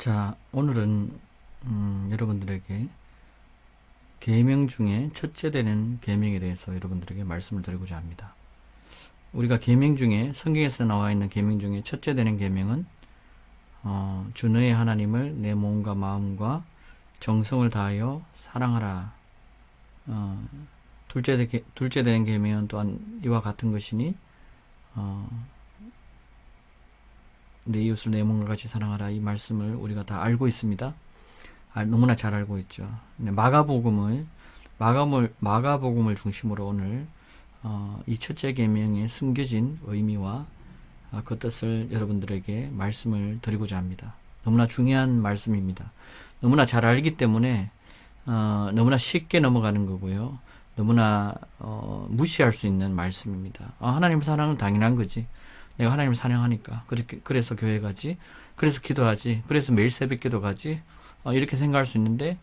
자, 오늘은 여러분들에게 계명 중에 첫째 되는 계명에 대해서 여러분들에게 말씀을 드리고자 합니다. 우리가 계명 중에 성경에서 나와 있는 계명 중에 첫째 되는 계명은 주 너의 하나님을 내 몸과 마음과 정성을 다하여 사랑하라. 둘째 되는 계명은 또한 이와 같은 것이니 내 이웃을 내 몸과 같이 사랑하라. 이 말씀을 우리가 다 알고 있습니다. 너무나 잘 알고 있죠. 마가복음을 중심으로 오늘 이 첫째 계명의 숨겨진 의미와 그 뜻을 여러분들에게 말씀을 드리고자 합니다. 너무나 중요한 말씀입니다. 너무나 잘 알기 때문에 너무나 쉽게 넘어가는 거고요. 너무나 무시할 수 있는 말씀입니다. 하나님 사랑은 당연한 거지. 내가 하나님을 사랑하니까 그래서 교회 가지, 그래서 기도하지, 그래서 매일 새벽 기도 가지, 이렇게 생각할 수 있는데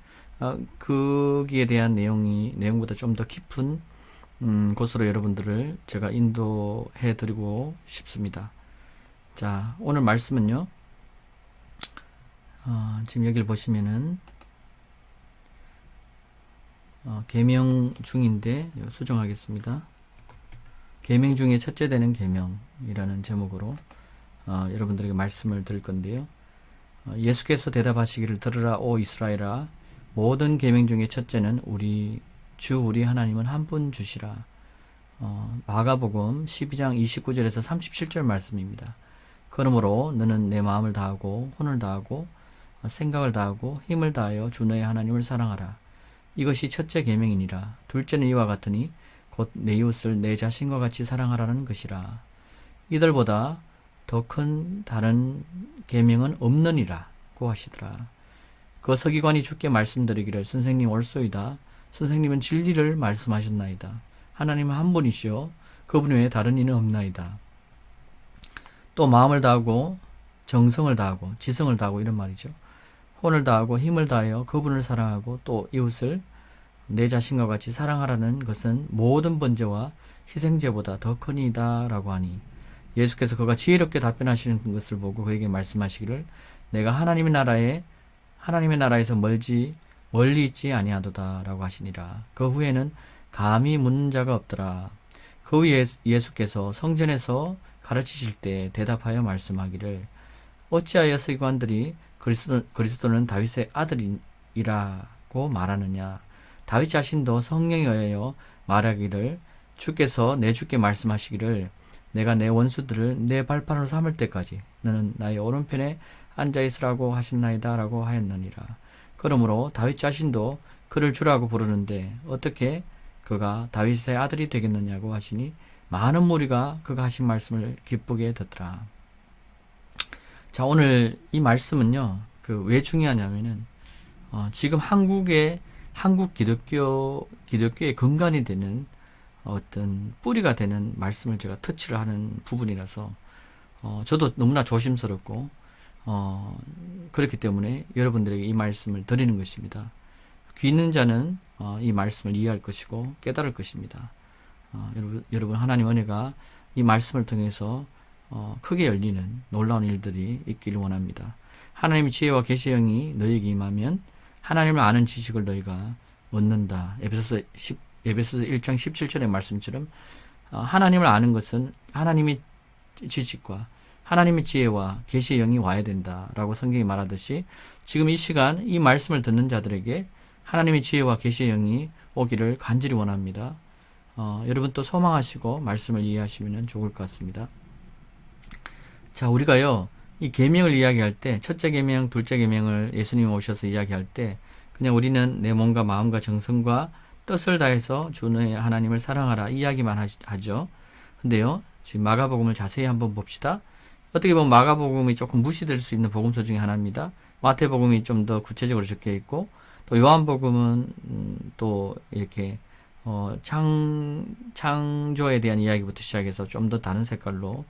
거기에 대한 내용보다 좀 더 깊은 곳으로 여러분들을 제가 인도해 드리고 싶습니다. 자, 오늘 말씀은요, 지금 여기를 보시면은 계명 중인데 수정하겠습니다. 계명 중에 첫째 되는 계명이라는 제목으로 여러분들에게 말씀을 드릴 건데요. 예수께서 대답하시기를, 들으라 오 이스라엘아, 모든 계명 중에 첫째는 우리 하나님은 한 분 주시라. 마가복음 12장 29절에서 37절 말씀입니다. 그러므로 너는 내 마음을 다하고 혼을 다하고 생각을 다하고 힘을 다하여 주 너의 하나님을 사랑하라. 이것이 첫째 계명이니라. 둘째는 이와 같으니 곧 내 이웃을 내 자신과 같이 사랑하라는 것이라. 이들보다 더 큰 다른 계명은 없느니라고 하시더라. 그 서기관이 주께 말씀드리기를, 선생님 옳소이다. 선생님은 진리를 말씀하셨나이다. 하나님은 한 분이시요 그분 외에 다른 이는 없나이다. 또 마음을 다하고 정성을 다하고 지성을 다하고 이런 말이죠. 혼을 다하고 힘을 다하여 그분을 사랑하고 또 이웃을 내 자신과 같이 사랑하라는 것은 모든 번제와 희생제보다 더 크니이다 라고 하니, 예수께서 그가 지혜롭게 답변하시는 것을 보고 그에게 말씀하시기를, 내가 하나님의 나라에서 멀리 있지 아니하도다 라고 하시니라. 그 후에는 감히 묻는 자가 없더라. 그 후에 예수께서 성전에서 가르치실 때 대답하여 말씀하기를, 어찌하여 서기관들이 그리스도는 다윗의 아들이라고 말하느냐. 다윗 자신도 성령에 의하여 말하기를, 주께서 내 주께 말씀하시기를, 내가 내 원수들을 내 발판으로 삼을 때까지 너는 나의 오른편에 앉아있으라고 하셨나이다 라고 하였느니라. 그러므로 다윗 자신도 그를 주라고 부르는데 어떻게 그가 다윗의 아들이 되겠느냐고 하시니, 많은 무리가 그가 하신 말씀을 기쁘게 듣더라. 자, 오늘 이 말씀은요, 왜 중요하냐면은 지금 한국 기독교의 근간이 되는 어떤 뿌리가 되는 말씀을 제가 터치를 하는 부분이라서 저도 너무나 조심스럽고 그렇기 때문에 여러분들에게 이 말씀을 드리는 것입니다. 귀 있는 자는 이 말씀을 이해할 것이고 깨달을 것입니다. 여러분 하나님 은혜가 이 말씀을 통해서 크게 열리는 놀라운 일들이 있기를 원합니다. 하나님의 지혜와 계시의 영이 너희에게 임하면 하나님을 아는 지식을 너희가 얻는다. 에베소서 1장 17절의 말씀처럼 하나님을 아는 것은 하나님의 지식과 하나님의 지혜와 계시의 영이 와야 된다라고 성경이 말하듯이, 지금 이 시간 이 말씀을 듣는 자들에게 하나님의 지혜와 계시의 영이 오기를 간절히 원합니다. 여러분 또 소망하시고 말씀을 이해하시면 좋을 것 같습니다. 자, 우리가요, 이 계명을 이야기할 때, 첫째 계명, 둘째 계명을 예수님이 오셔서 이야기할 때 그냥 우리는 내 몸과 마음과 정성과 뜻을 다해서 주 너의 하나님을 사랑하라 이야기만 하죠. 근데요, 지금 마가복음을 자세히 한번 봅시다. 어떻게 보면 마가복음이 조금 무시될 수 있는 복음서 중에 하나입니다. 마태복음이 좀 더 구체적으로 적혀 있고, 또 요한복음은 또 이렇게 창조에 대한 이야기부터 시작해서 좀 더 다른 색깔로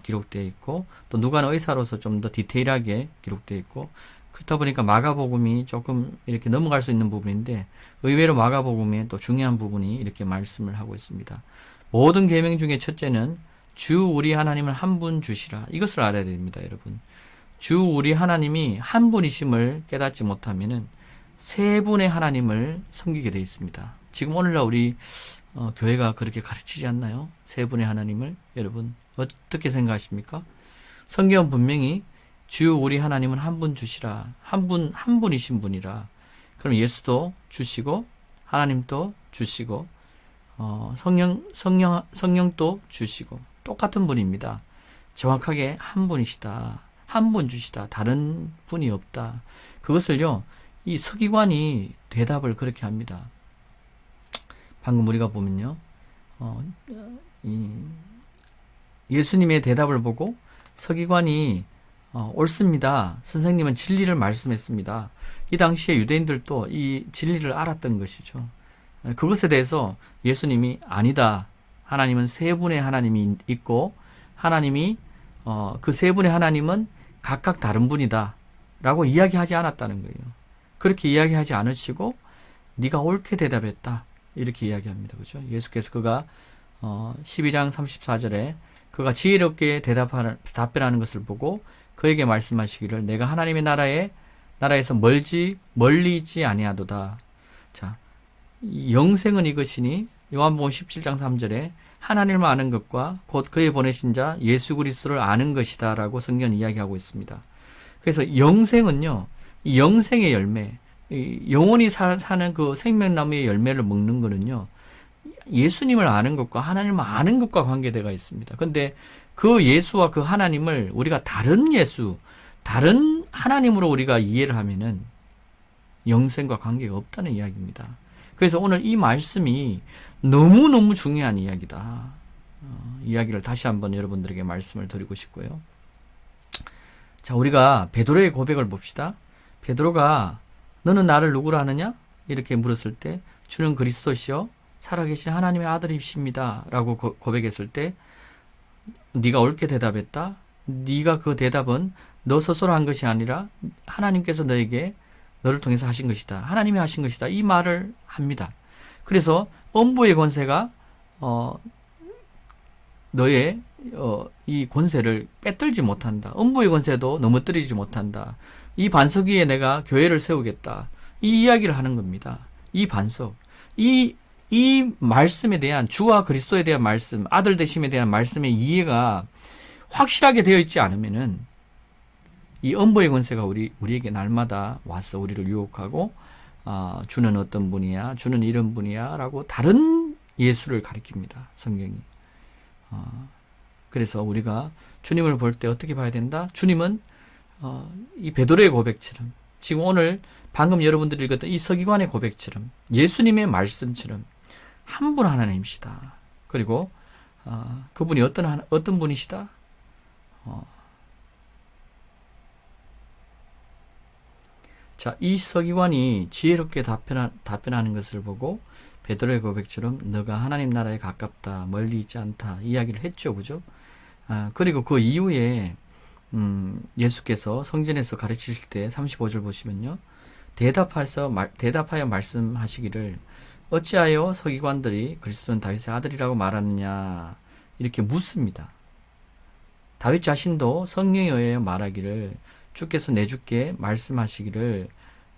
기록되어 있고, 또 누가는 의사로서 좀 더 디테일하게 기록되어 있고, 그렇다 보니까 마가복음이 조금 이렇게 넘어갈 수 있는 부분인데, 의외로 마가복음에 또 중요한 부분이 이렇게 말씀을 하고 있습니다. 모든 계명 중에 첫째는 주 우리 하나님을 한 분 주시라. 이것을 알아야 됩니다, 여러분. 주 우리 하나님이 한 분이심을 깨닫지 못하면은 세 분의 하나님을 섬기게 되어 있습니다. 지금 오늘날 우리 교회가 그렇게 가르치지 않나요? 세 분의 하나님을. 여러분 어떻게 생각하십니까? 성경은 분명히 주 우리 하나님은 한 분 주시라. 한 분이신 분이라. 그럼 예수도 주시고 하나님도 주시고 성령도 주시고 똑같은 분입니다. 정확하게 한 분이시다. 한 분 주시다. 다른 분이 없다. 그것을요, 이 서기관이 대답을 그렇게 합니다. 방금 우리가 보면요, 예수님의 대답을 보고 서기관이 옳습니다. 선생님은 진리를 말씀했습니다. 이 당시에 유대인들도 이 진리를 알았던 것이죠. 그것에 대해서 예수님이 아니다. 하나님은 세 분의 하나님이 있고 하나님이 그 세 분의 하나님은 각각 다른 분이다 라고 이야기하지 않았다는 거예요. 그렇게 이야기하지 않으시고 네가 옳게 대답했다 이렇게 이야기합니다. 그죠? 예수께서 그가 12장 34절에 그가 지혜롭게 답변하는 것을 보고 그에게 말씀하시기를 내가 하나님의 나라에서 멀리 있지 아니하도다. 자, 영생은 이것이니 요한복음 17장 3절에 하나님을 아는 것과 곧 그의 보내신 자 예수 그리스도를 아는 것이다 라고 성경은 이야기하고 있습니다. 그래서 영생은요, 이 영생의 열매, 영원히 사는 그 생명나무의 열매를 먹는 거는요, 예수님을 아는 것과 하나님을 아는 것과 관계되어 있습니다. 근데 그 예수와 그 하나님을 우리가 다른 예수, 다른 하나님으로 우리가 이해를 하면은 영생과 관계가 없다는 이야기입니다. 그래서 오늘 이 말씀이 너무너무 중요한 이야기다. 이야기를 다시 한번 여러분들에게 말씀을 드리고 싶고요. 자, 우리가 베드로의 고백을 봅시다. 베드로가 너는 나를 누구라 하느냐? 이렇게 물었을 때 주는 그리스도시요 살아계신 하나님의 아들이십니다 라고 고백했을 때 네가 옳게 대답했다. 네가 그 대답은 너 스스로 한 것이 아니라 하나님께서 너를 통해서 하신 것이다. 하나님이 하신 것이다. 이 말을 합니다. 그래서 음부의 권세가 너의 이 권세를 빼들지 못한다. 음부의 권세도 넘어뜨리지 못한다. 이 반석 위에 내가 교회를 세우겠다. 이 이야기를 하는 겁니다. 이 반석, 이 말씀에 대한 주와 그리스도에 대한 말씀, 아들 되심에 대한 말씀의 이해가 확실하게 되어 있지 않으면은 이 음부의 권세가 우리에게 날마다 와서 우리를 유혹하고 주는 어떤 분이야, 주는 이런 분이야 라고 다른 예수를 가리킵니다. 성경이. 그래서 우리가 주님을 볼 때 어떻게 봐야 된다? 주님은 이 베드로의 고백처럼 지금 오늘 방금 여러분들이 읽었던 이 서기관의 고백처럼 예수님의 말씀처럼 한 분 하나님이시다. 그리고 그분이 어떤 분이시다? 자, 이 서기관이 지혜롭게 답변하는 것을 보고 베드로의 고백처럼 너가 하나님 나라에 가깝다, 멀리 있지 않다 이야기를 했죠. 그죠? 그리고 그 이후에 예수께서 성전에서 가르치실 때 35절 보시면요. 대답하여 말씀하시기를 어찌하여 서기관들이 그리스도는 다윗의 아들이라고 말하느냐 이렇게 묻습니다. 다윗 자신도 성령에 의해 말하기를 주께서 내주께 말씀하시기를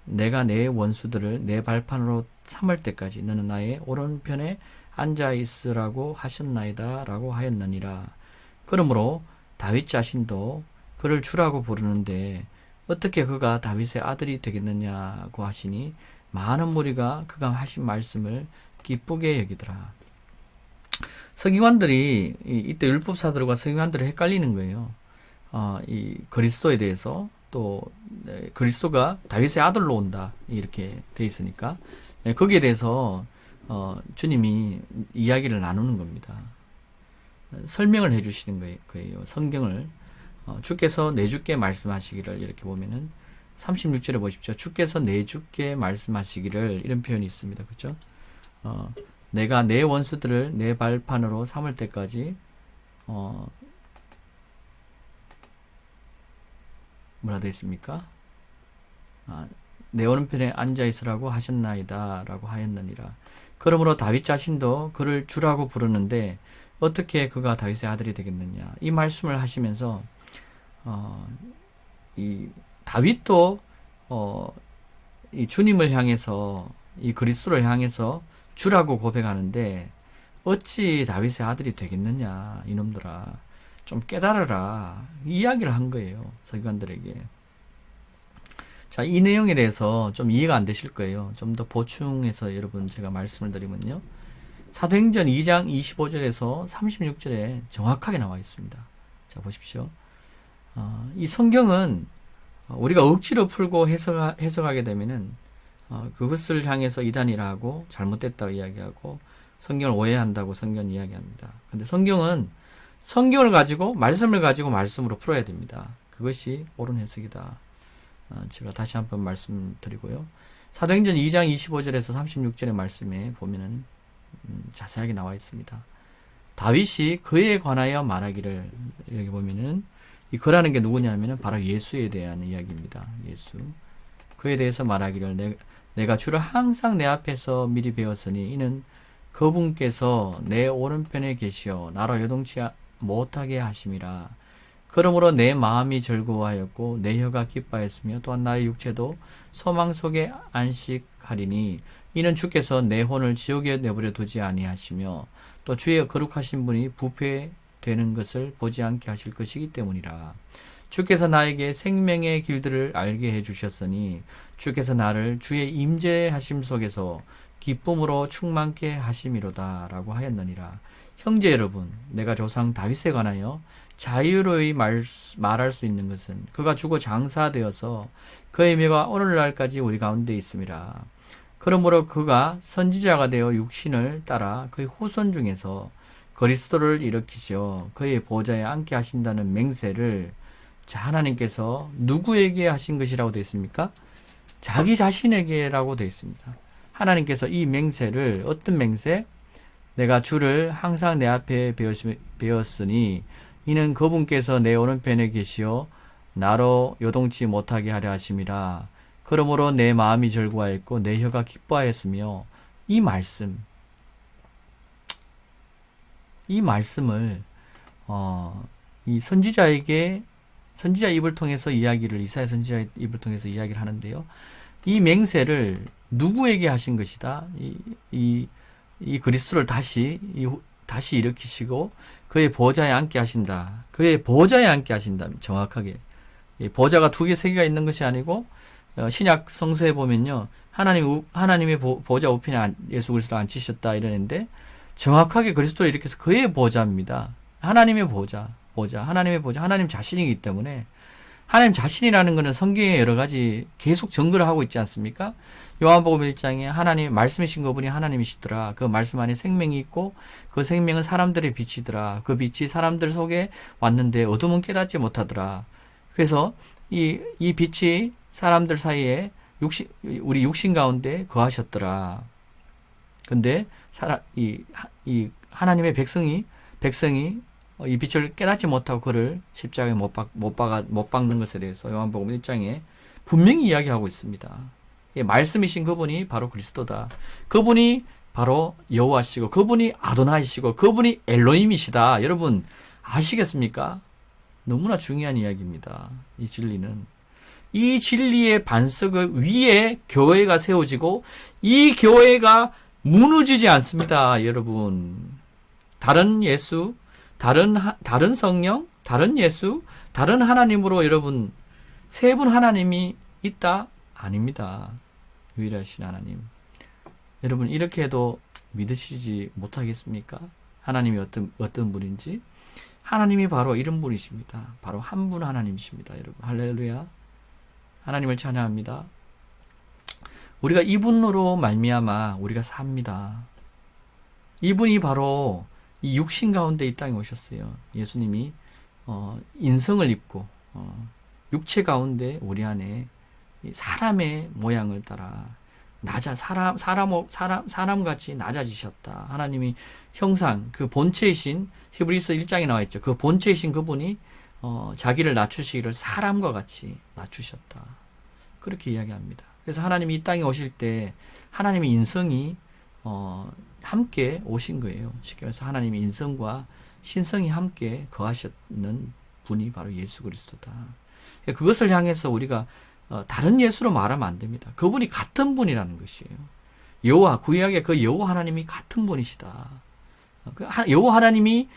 내가 내 원수들을 내 발판으로 삼을 때까지 너는 나의 오른편에 앉아있으라고 하셨나이다 라고 하였느니라. 그러므로 다윗 자신도 그를 주라고 부르는데 어떻게 그가 다윗의 아들이 되겠느냐고 하시니 많은 무리가 그가 하신 말씀을 기쁘게 여기더라. 서기관들이 이때 율법사들과 서기관들이 헷갈리는 거예요. 이 그리스도에 대해서 또 그리스도가 다윗의 아들로 온다 이렇게 돼 있으니까 거기에 대해서 주님이 이야기를 나누는 겁니다. 설명을 해주시는 거예요. 성경을 주께서 내주께 말씀하시기를 이렇게 보면은 36절에 보십시오. 주께서 내주께 말씀하시기를 이런 표현이 있습니다. 그렇죠? 내가 내 원수들을 내 발판으로 삼을 때까지 뭐라 되어 있습니까? 내 오른편에 앉아있으라고 하셨나이다 라고 하였느니라. 그러므로 다윗 자신도 그를 주라고 부르는데 어떻게 그가 다윗의 아들이 되겠느냐 이 말씀을 하시면서 이 다윗도 이 주님을 향해서 이 그리스도를 향해서 주라고 고백하는데 어찌 다윗의 아들이 되겠느냐 이놈들아 좀 깨달으라 이야기를 한 거예요. 서기관들에게. 자, 이 내용에 대해서 좀 이해가 안 되실 거예요. 좀 더 보충해서 여러분 제가 말씀을 드리면요. 사도행전 2장 25절에서 36절에 정확하게 나와 있습니다. 자, 보십시오. 이 성경은 우리가 억지로 풀고 해석하게 되면은 그것을 향해서 이단이라 하고 잘못됐다고 이야기하고 성경을 오해한다고 성경은 이야기합니다. 근데 성경은 성경을 가지고 말씀을 가지고 말씀으로 풀어야 됩니다. 그것이 옳은 해석이다. 제가 다시 한번 말씀드리고요. 사도행전 2장 25절에서 36절의 말씀에 보면은 자세하게 나와 있습니다. 다윗이 그에 관하여 말하기를 여기 보면은 이 그라는 게 누구냐면은 바로 예수에 대한 이야기입니다. 예수. 그에 대해서 말하기를 내가 주를 항상 내 앞에서 미리 배웠으니 이는 그분께서 내 오른편에 계시어 나로 요동치 못하게 하심이라. 그러므로 내 마음이 즐거워하였고 내 혀가 기뻐하였으며 또한 나의 육체도 소망 속에 안식하리니 이는 주께서 내 혼을 지옥에 내버려 두지 아니하시며 또 주의 거룩하신 분이 부패되는 것을 보지 않게 하실 것이기 때문이라. 주께서 나에게 생명의 길들을 알게 해주셨으니 주께서 나를 주의 임재하심 속에서 기쁨으로 충만케 하심이로다 라고 하였느니라. 형제 여러분, 내가 조상 다윗에 관하여 자유로이 말할 수 있는 것은 그가 죽어 장사되어서 그의 묘가 오늘날까지 우리 가운데 있음이라. 그러므로 그가 선지자가 되어 육신을 따라 그의 후손 중에서 그리스도를 일으키시어 그의 보좌에 앉게 하신다는 맹세를 하나님께서 누구에게 하신 것이라고 되어 있습니까? 자기 자신에게라고 되어 있습니다. 하나님께서 이 맹세를 어떤 맹세? 내가 주를 항상 내 앞에 배웠으니 이는 그분께서 내 오른편에 계시어 나로 요동치 못하게 하려 하심이라. 그러므로 내 마음이 즐거워했고 내 혀가 기뻐하였으며 이 말씀을 이 선지자 입을 통해서 이사야 선지자 입을 통해서 이야기를 하는데요. 이 맹세를 누구에게 하신 것이다. 이 그리스도를 다시 일으키시고 그의 보좌에 앉게 하신다. 그의 보좌에 앉게 하신다. 정확하게. 보좌가 2개, 3개가 있는 것이 아니고 신약 성서에 보면요. 하나님의 보좌 우편에 예수 그리스도를 앉히셨다 이러는데 정확하게 그리스도를 일으켜서 그의 보좌입니다. 하나님의 보좌, 하나님의 보좌, 하나님 자신이기 때문에 하나님 자신이라는 것은 성경에 여러 가지 계속 증거를 하고 있지 않습니까? 요한복음 1장에 하나님 말씀이신 그분이 하나님이시더라. 그 말씀 안에 생명이 있고 그 생명은 사람들의 빛이더라. 그 빛이 사람들 속에 왔는데 어둠은 깨닫지 못하더라. 그래서 이 빛이 사람들 사이에 우리 육신 가운데 거하셨더라. 근데 이 하나님의 백성이 이 빛을 깨닫지 못하고 그를 십자가에 못 박는 것에 대해서 요한복음 1장에 분명히 이야기하고 있습니다. 말씀이신 그분이 바로 그리스도다. 그분이 바로 여호와시고 그분이 아도나이시고 그분이 엘로힘이시다. 여러분 아시겠습니까? 너무나 중요한 이야기입니다. 이 진리는. 이 진리의 반석 위에 교회가 세워지고 이 교회가 무너지지 않습니다. 여러분. 다른 예수, 다른 성령, 다른 예수, 다른 하나님으로 여러분 세 분 하나님이 있다? 아닙니다. 유일하신 하나님. 여러분 이렇게 해도 믿으시지 못하겠습니까? 하나님이 어떤 분인지. 하나님이 바로 이런 분이십니다. 바로 한 분 하나님이십니다. 여러분 할렐루야. 하나님을 찬양합니다. 우리가 이분으로 말미암아 우리가 삽니다. 이분이 바로 이 육신 가운데 이 땅에 오셨어요. 예수님이 인성을 입고 육체 가운데 우리 안에 사람의 모양을 따라 사람같이 낮아지셨다. 하나님이 형상 그 본체이신 히브리서 1장에 나와 있죠. 그 본체이신 그분이 자기를 낮추시기를 사람과 같이 낮추셨다. 그렇게 이야기합니다. 그래서 하나님이 이 땅에 오실 때 하나님의 인성이 함께 오신 거예요. 쉽게 말해서 하나님의 인성과 신성이 함께 거하셨는 분이 바로 예수 그리스도다. 그것을 향해서 우리가 다른 예수로 말하면 안 됩니다. 그분이 같은 분이라는 것이에요. 여호와, 구약의 그 여호와 하나님이 같은 분이시다. 여호와 하나님이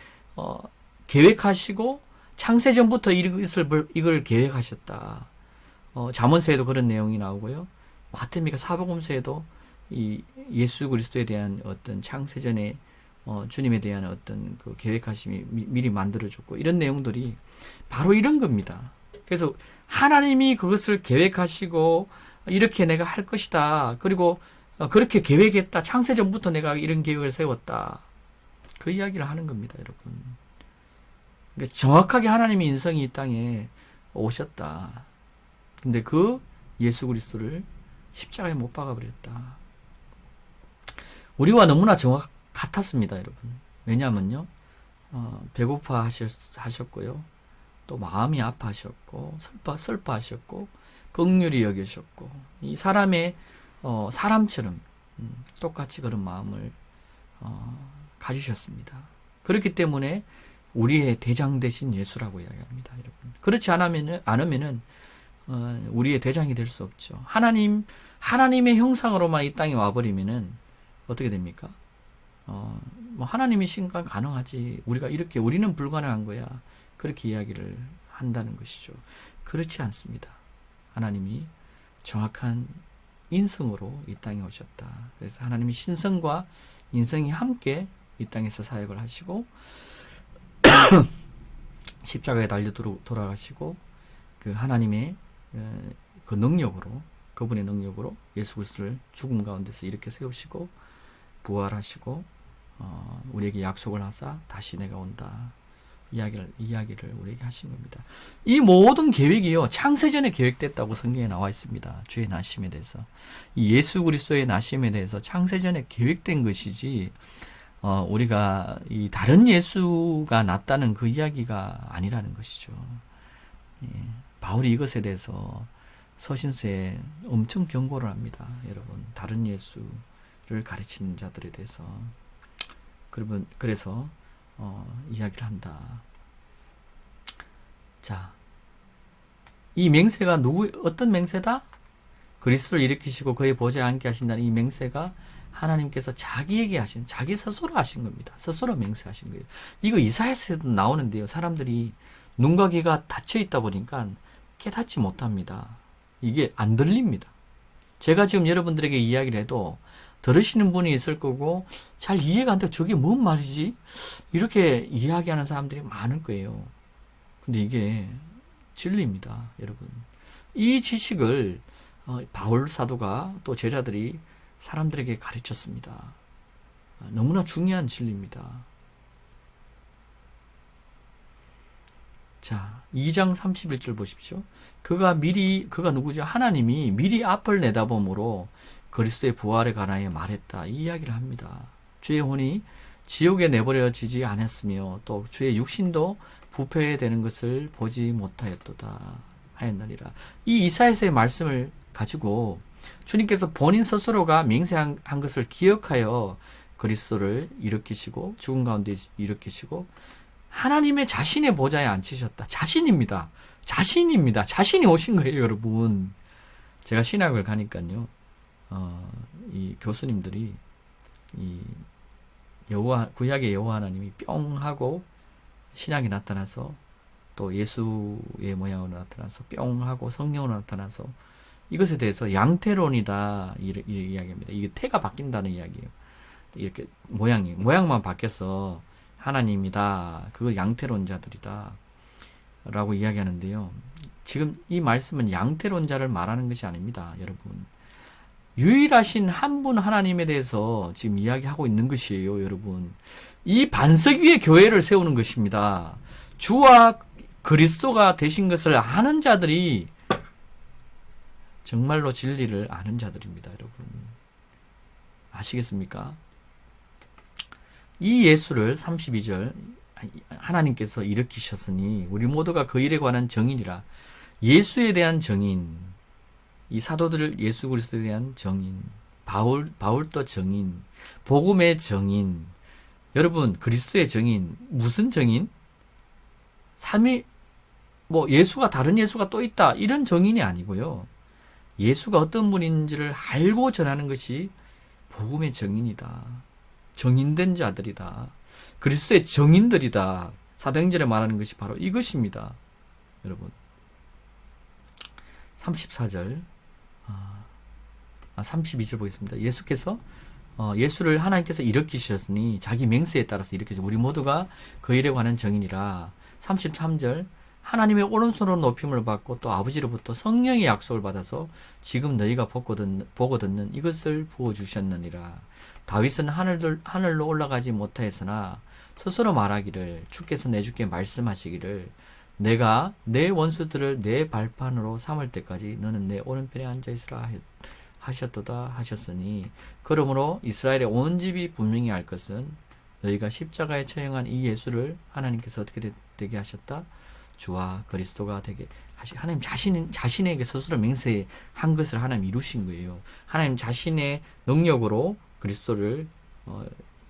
계획하시고 창세전부터 이걸 계획하셨다. 잠언서에도 그런 내용이 나오고요. 마태복음, 사복음서에도 이 예수 그리스도에 대한 어떤 창세전에 주님에 대한 어떤 그 계획하심이 미리 만들어졌고, 이런 내용들이 바로 이런 겁니다. 그래서 하나님이 그것을 계획하시고 이렇게 내가 할 것이다. 그리고 그렇게 계획했다. 창세전부터 내가 이런 계획을 세웠다. 그 이야기를 하는 겁니다, 여러분. 그러니까 정확하게 하나님의 인성이 이 땅에 오셨다. 근데 그 예수 그리스도를 십자가에 못 박아버렸다. 우리와 너무나 같았습니다, 여러분. 왜냐하면요, 배고파 하셨고요, 또 마음이 아파하셨고, 슬퍼하셨고, 긍휼히 여기셨고, 이 사람처럼 똑같이 그런 마음을 가지셨습니다. 그렇기 때문에 우리의 대장 되신 예수라고 이야기합니다, 여러분. 그렇지 않으면은 우리의 대장이 될 수 없죠. 하나님의 형상으로만 이 땅에 와버리면은 어떻게 됩니까? 뭐 하나님이 신간 가능하지. 우리는 불가능한 거야. 그렇게 이야기를 한다는 것이죠. 그렇지 않습니다. 하나님이 정확한 인성으로 이 땅에 오셨다. 그래서 하나님이 신성과 인성이 함께 이 땅에서 사역을 하시고 십자가에 달려 돌아가시고 그 하나님의 그 능력으로, 그분의 능력으로 예수 그리스도를 죽음 가운데서 이렇게 세우시고 부활하시고 우리에게 약속을 하사 다시 내가 온다. 이야기를 우리에게 하신 겁니다. 이 모든 계획이요, 창세전에 계획됐다고 성경에 나와 있습니다. 주의 나심에 대해서. 이 예수 그리스도의 나심에 대해서 창세전에 계획된 것이지, 우리가 이 다른 예수가 낫다는 그 이야기가 아니라는 것이죠. 예, 바울이 이것에 대해서 서신서에 엄청 경고를 합니다. 여러분, 다른 예수를 가르치는 자들에 대해서. 그래서 이야기를 한다. 자, 이 맹세가 어떤 맹세다? 그리스도를 일으키시고 그의 보좌에 앉게 하신다는 이 맹세가 하나님께서 자기에게 자기 스스로 하신 겁니다. 스스로 맹세하신 거예요. 이거 이사야서에도 나오는데요, 사람들이 눈과 귀가 닫혀 있다 보니까 깨닫지 못합니다. 이게 안 들립니다. 제가 지금 여러분들에게 이야기를 해도 들으시는 분이 있을 거고, 잘 이해가 안 돼. 저게 뭔 말이지? 이렇게 이야기하는 사람들이 많을 거예요. 근데 이게 진리입니다, 여러분. 이 지식을 바울 사도가 또 제자들이 사람들에게 가르쳤습니다. 너무나 중요한 진리입니다. 자, 2장 31절 보십시오. 그가 누구죠? 하나님이 미리 앞을 내다봄으로 그리스도의 부활에 관하여 말했다. 이 이야기를 합니다. 주의 혼이 지옥에 내버려지지 않았으며 또 주의 육신도 부패되는 것을 보지 못하였도다 하였느니라. 이 이사야서의 말씀을 가지고 주님께서 본인 스스로가 맹세한 것을 기억하여 그리스도를 일으키시고 죽은 가운데 일으키시고 하나님의 자신의 보좌에 앉히셨다. 자신입니다. 자신이 오신 거예요, 여러분. 제가 신학을 가니까요, 이 교수님들이 이 구약의 여호와 하나님이 뿅 하고 신약이 나타나서 또 예수의 모양으로 나타나서 뿅 하고 성령으로 나타나서 이것에 대해서 양태론이다 이야기합니다. 이게 태가 바뀐다는 이야기예요. 이렇게 모양만 바뀌어서 하나님이다. 그거 양태론자들이다. 라고 이야기하는데요. 지금 이 말씀은 양태론자를 말하는 것이 아닙니다, 여러분. 유일하신 한 분 하나님에 대해서 지금 이야기하고 있는 것이에요, 여러분. 이 반석 위에 교회를 세우는 것입니다. 주와 그리스도가 되신 것을 아는 자들이 정말로 진리를 아는 자들입니다, 여러분. 아시겠습니까? 이 예수를 32절 하나님께서 일으키셨으니 우리 모두가 그 일에 관한 증인이라. 예수에 대한 증인, 이 사도들 예수 그리스도에 대한 증인, 바울도 증인, 복음의 증인, 여러분 그리스도의 증인, 무슨 증인? 뭐 예수가 다른 예수가 또 있다 이런 정인이 아니고요. 예수가 어떤 분인지를 알고 전하는 것이 복음의 정인이다. 정인된 자들이다. 그리스도의 정인들이다. 사도행전에 말하는 것이 바로 이것입니다. 여러분 34절 32절 보겠습니다. 예수께서 예수를 하나님께서 일으키셨으니 자기 맹세에 따라서 일으키셨 우리 모두가 그 일에 관한 정인이라. 33절 하나님의 오른손으로 높임을 받고 또 아버지로부터 성령의 약속을 받아서 지금 너희가 보고 듣는 이것을 부어주셨느니라. 다윗은 하늘로 올라가지 못하였으나 스스로 말하기를 주께서 내 주께 말씀하시기를 내가 내 원수들을 내 발판으로 삼을 때까지 너는 내 오른편에 앉아있으라 하셨도다 하셨으니 그러므로 이스라엘의 온 집이 분명히 알 것은 너희가 십자가에 처형한 이 예수를 하나님께서 어떻게 되게 하셨다? 주와 그리스도가 되게 하나님 자신에게 스스로 맹세한 것을 하나님 이루신 거예요. 하나님 자신의 능력으로 그리스도를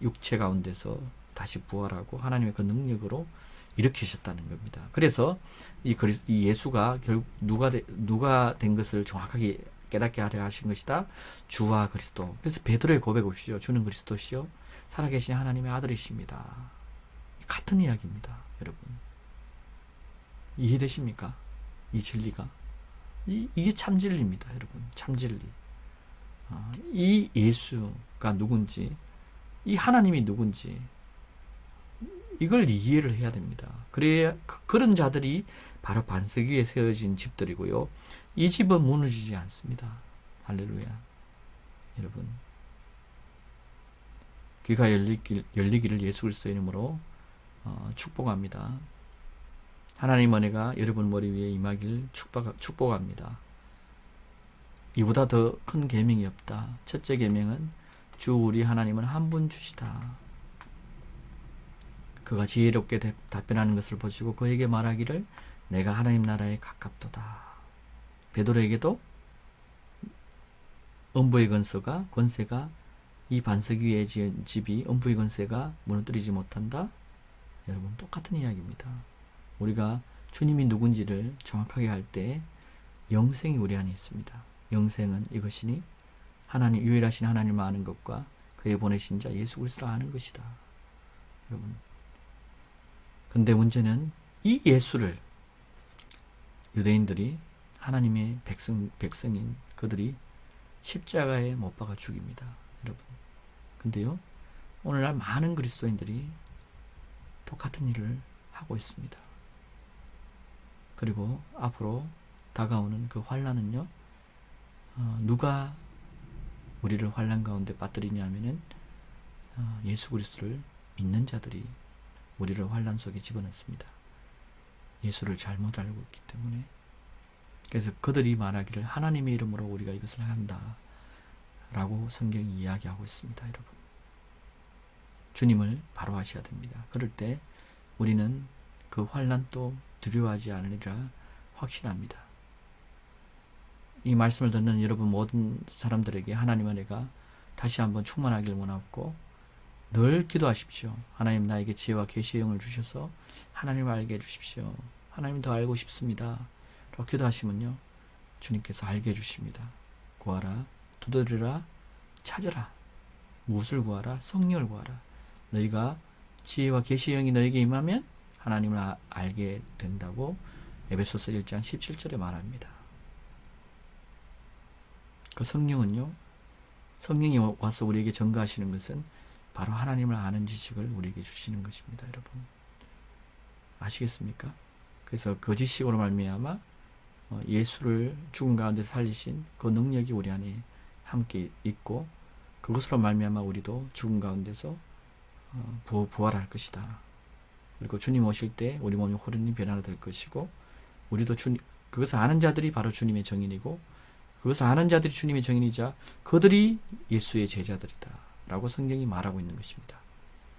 육체 가운데서 다시 부활하고 하나님의 그 능력으로 일으키셨다는 겁니다. 그래서 이 예수가 결국 누가 된 것을 정확하게 깨닫게 하려 하신 것이다. 주와 그리스도. 그래서 베드로의 고백 없이요. 주는 그리스도시요 살아계신 하나님의 아들이십니다. 같은 이야기입니다. 여러분. 이해되십니까? 이 진리가. 이게 참 진리입니다. 여러분. 참 진리. 이 예수가 누군지, 이 하나님이 누군지 이걸 이해를 해야 됩니다. 그래야 그런 자들이 바로 반석 위에 세워진 집들이고요. 이 집은 무너지지 않습니다. 할렐루야. 여러분. 귀가 열리기를 예수 그리스도의 이름으로 축복합니다. 하나님 은혜가 여러분 머리 위에 임하길 축복합니다. 이보다 더 큰 계명이 없다. 첫째 계명은 주 우리 하나님은 한 분 주시다. 그가 지혜롭게 답변하는 것을 보시고 그에게 말하기를 내가 하나님 나라에 가깝도다. 베드로에게도 음부의 권세가 이 반석 위에 지은 집이 음부의 권세가 무너뜨리지 못한다. 여러분 똑같은 이야기입니다. 우리가 주님이 누군지를 정확하게 할 때 영생이 우리 안에 있습니다. 영생은 이것이니 하나님 유일하신 하나님을 아는 것과 그의 보내신 자 예수 그리스도를 아는 것이다. 여러분. 근데 문제는 이 예수를 유대인들이 하나님의 백성인 그들이 십자가에 못 박아 죽입니다. 여러분. 근데요. 오늘날 많은 그리스도인들이 똑같은 일을 하고 있습니다. 그리고 앞으로 다가오는 그 환난은요. 누가 우리를 환난 가운데 빠뜨리냐 하면은 예수 그리스도를 믿는 자들이 우리를 환난 속에 집어넣습니다. 예수를 잘못 알고 있기 때문에. 그래서 그들이 말하기를 하나님의 이름으로 우리가 이것을 한다 라고 성경이 이야기하고 있습니다. 여러분. 주님을 바로 하셔야 됩니다. 그럴 때 우리는 그 환난도 두려워하지 않으리라 확신합니다. 이 말씀을 듣는 여러분 모든 사람들에게 하나님의 은혜가 다시 한번 충만하길 원하고 늘 기도하십시오. 하나님 나에게 지혜와 계시의 영을 주셔서 하나님을 알게 해주십시오. 하나님 더 알고 싶습니다. 라고 기도하시면요. 주님께서 알게 해주십니다. 구하라, 두드리라, 찾으라. 무엇을 구하라? 성령을 구하라. 너희가 지혜와 계시의 영이 너에게 임하면 하나님을 알게 된다고 에베소서 1장 17절에 말합니다. 그 성령은요. 성령이 와서 우리에게 전가하시는 것은 바로 하나님을 아는 지식을 우리에게 주시는 것입니다. 여러분. 아시겠습니까? 그래서 그 지식으로 말미암아 예수를 죽은 가운데 살리신 그 능력이 우리 안에 함께 있고 그것으로 말미암아 우리도 죽은 가운데서 부활할 것이다. 그리고 주님 오실 때 우리 몸이 호련히 변화될 것이고 우리도 그것을 아는 자들이 바로 주님의 정인이고 그것을 아는 자들이 주님의 정인이자 그들이 예수의 제자들이다 라고 성경이 말하고 있는 것입니다.